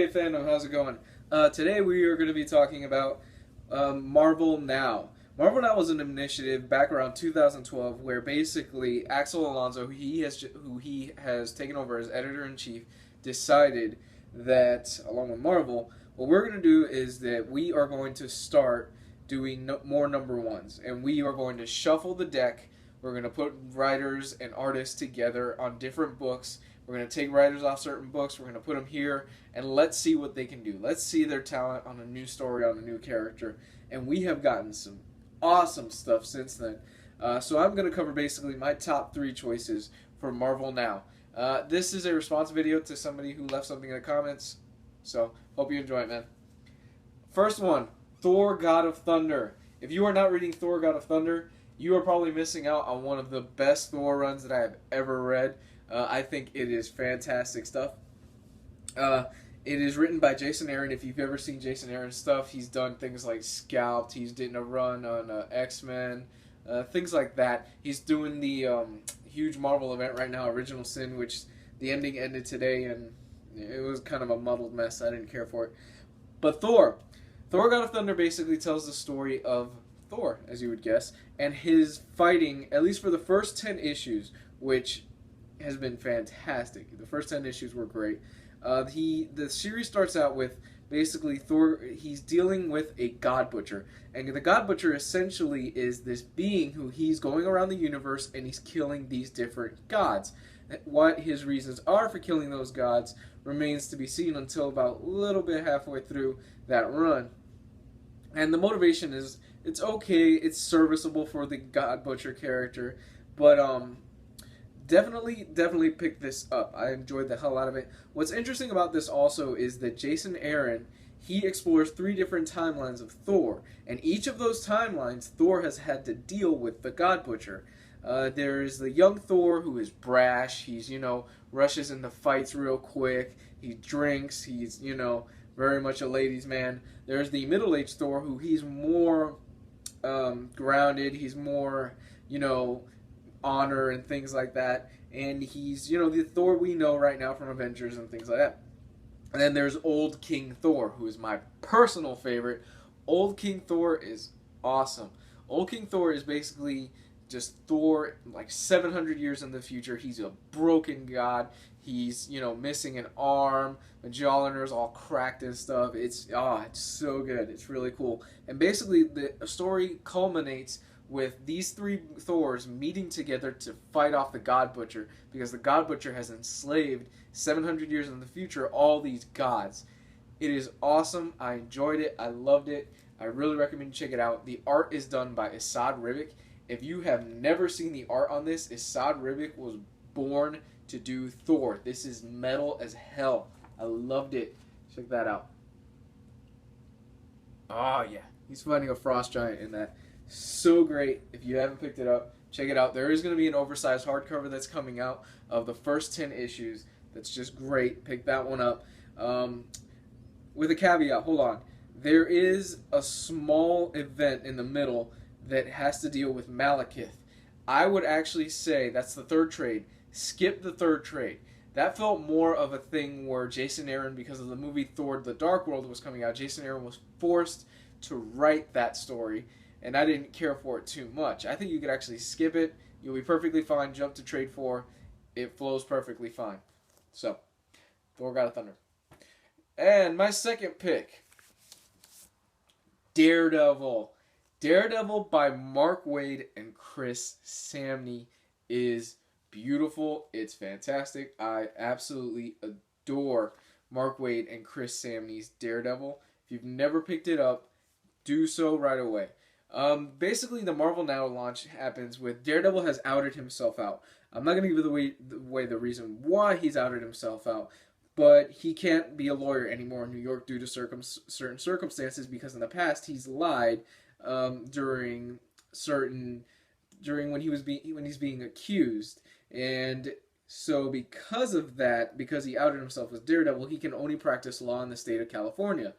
fandom, how's it going? Today we are going to be talking about Marvel Now. Marvel Now was an initiative back around 2012 where basically Axel Alonso, who he has taken over as editor-in-chief, decided that, along with Marvel, what we're going to do is that we are going to start doing more number ones, and we are going to shuffle the deck. We're going to put writers and artists together on different books. We're going to take writers off certain books. We're going to put them here, and let's see what they can do. Let's see their talent on a new story, on a new character. And we have gotten some awesome stuff since then. So I'm going to cover basically my top 3 choices for Marvel Now. This is a response video to somebody who left something in the comments. So hope you enjoy it, man. First one, Thor God of Thunder. If you are not reading Thor God of Thunder, you are probably missing out on one of the best Thor runs that I have ever read. I think it is fantastic stuff. It is written by Jason Aaron. If you've ever seen Jason Aaron's stuff, he's done things like Scalped. He's done a run on X-Men, things like that. He's doing the huge Marvel event right now, Original Sin, which the ending ended today, and it was kind of a muddled mess. I didn't care for it. But Thor God of Thunder basically tells the story of Thor, as you would guess, and his fighting, at least for the first 10 issues, which has been fantastic. The first 10 issues were great. The series starts out with basically Thor. He's dealing with a God Butcher, and the God Butcher essentially is this being who he's going around the universe and he's killing these different gods. What his reasons are for killing those gods remains to be seen until about a little bit halfway through that run. And the motivation is, it's okay, it's serviceable for the God Butcher character, but Definitely pick this up. I enjoyed the hell out of it. What's interesting about this also is that Jason Aaron, he explores 3 different timelines of Thor, and each of those timelines, Thor has had to deal with the God Butcher. There's the young Thor who is brash. He's, rushes into fights real quick. He drinks. He's, very much a ladies' man. There's the middle-aged Thor who he's more grounded. He's more, honor and things like that, and he's the Thor we know right now from Avengers and things like that. And then there's Old King Thor, who is my personal favorite. Old King Thor is awesome. Old King Thor is basically just Thor like 700 years in the future. He's a broken god. He's missing an arm. Mjolnir's all cracked and stuff. It's so good. It's really cool. And basically the story culminates with these 3 Thors meeting together to fight off the God Butcher, because the God Butcher has enslaved 700 years in the future all these gods. It is awesome. I enjoyed it. I loved it. I really recommend you check it out. The art is done by Esad Ribic. If you have never seen the art on this, Esad Ribic was born to do Thor. This is metal as hell. I loved it. Check that out. Oh yeah, he's fighting a frost giant in that. So great. If you haven't picked it up, check it out. There is going to be an oversized hardcover that's coming out of the first 10 issues. That's just great. Pick that one up. With a caveat, hold on. There is a small event in the middle that has to deal with Malekith. I would actually say that's the 3rd trade. Skip the 3rd trade. That felt more of a thing where Jason Aaron, because of the movie Thor The Dark World was coming out, Jason Aaron was forced to write that story, and I didn't care for it too much. I think you could actually skip it. You'll be perfectly fine. Jump to trade 4. It flows perfectly fine. So, Thor God of Thunder. And my second pick, Daredevil. Daredevil by Mark Waid and Chris Samnee is beautiful. It's fantastic. I absolutely adore Mark Waid and Chris Samnee's Daredevil. If you've never picked it up, do so right away. Basically, the Marvel Now launch happens with Daredevil has outed himself out. I'm not going to give away the reason why he's outed himself out, but he can't be a lawyer anymore in New York due to certain circumstances, because in the past he's lied during when he's being accused, and so because of that, because he outed himself as Daredevil, he can only practice law in the state of California.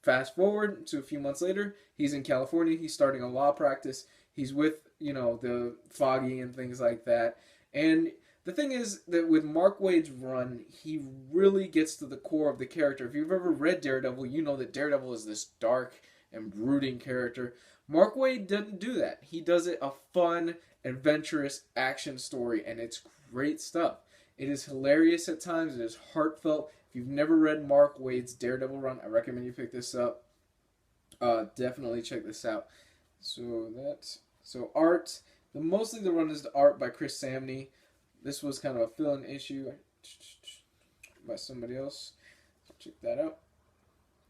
Fast forward to a few months later, he's in California, he's starting a law practice, he's with, the Foggy and things like that, and The thing is that with Mark Waid's run, he really gets to the core of the character. If you've ever read Daredevil, you know that Daredevil is this dark and brooding character. Mark Waid doesn't do that. He does it a fun, adventurous action story, and it's great stuff. It is hilarious at times. It is heartfelt. If you've never read Mark Waid's Daredevil run, I recommend you pick this up. Definitely check this out. So art. Mostly the run is the art by Chris Samney. This was kind of a fill-in issue by somebody else. So check that out.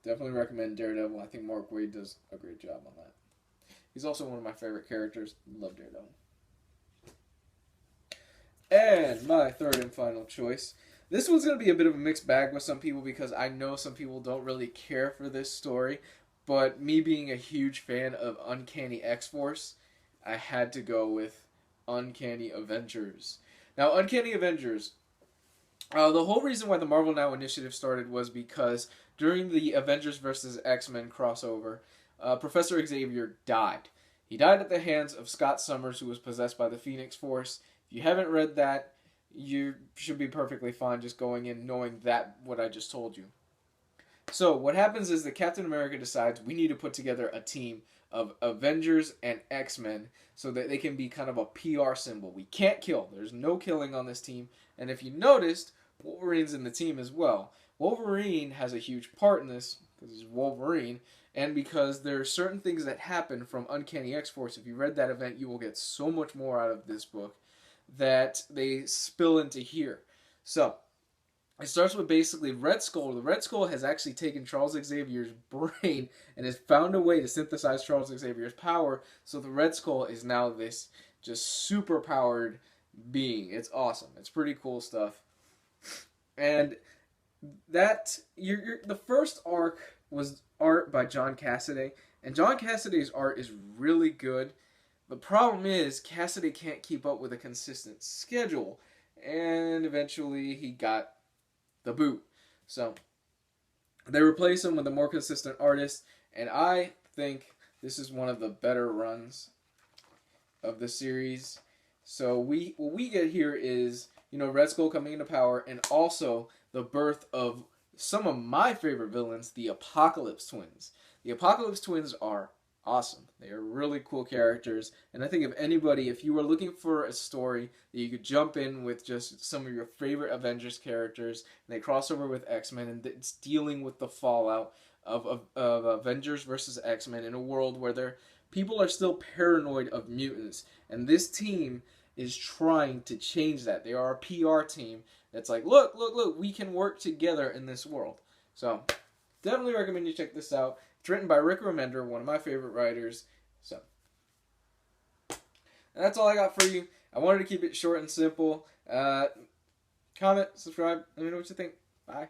Definitely recommend Daredevil. I think Mark Waid does a great job on that. He's also one of my favorite characters. Love Daredevil. And my third and final choice. This one's going to be a bit of a mixed bag with some people because I know some people don't really care for this story. But me being a huge fan of Uncanny X-Force, I had to go with Uncanny Avengers. Now, Uncanny Avengers, the whole reason why the Marvel Now initiative started was because during the Avengers vs. X-Men crossover, Professor Xavier died. He died at the hands of Scott Summers, who was possessed by the Phoenix Force. If you haven't read that, you should be perfectly fine just going in knowing that what I just told you. So what happens is that Captain America decides we need to put together a team of Avengers and X-Men so that they can be kind of a PR symbol. We can't kill. There's no killing on this team. And if you noticed, Wolverine's in the team as well. Wolverine has a huge part in this because he's Wolverine and because there are certain things that happen from Uncanny X-Force. If you read that event, you will get so much more out of this book that they spill into here. So it starts with basically Red Skull. The Red Skull has actually taken Charles Xavier's brain and has found a way to synthesize Charles Xavier's power. So the Red Skull is now this just super powered being. It's awesome. It's pretty cool stuff. And the first arc was art by John Cassaday. And John Cassaday's art is really good. The problem is Cassaday can't keep up with a consistent schedule. And eventually he got the boot. So they replace him with a more consistent artist, and I think this is one of the better runs of the series. So what we get here is, Red Skull coming into power, and also the birth of some of my favorite villains, the Apocalypse Twins. The Apocalypse Twins are awesome. They are really cool characters, and I think if you were looking for a story that you could jump in with just some of your favorite Avengers characters, and they cross over with X-Men, and it's dealing with the fallout of Avengers versus X-Men in a world where people are still paranoid of mutants, and this team is trying to change that. They are a PR team that's like, look, we can work together in this world. So definitely recommend you check this out. It's written by Rick Remender, one of my favorite writers. So, and that's all I got for you. I wanted to keep it short and simple. Comment, subscribe, let me know what you think. Bye.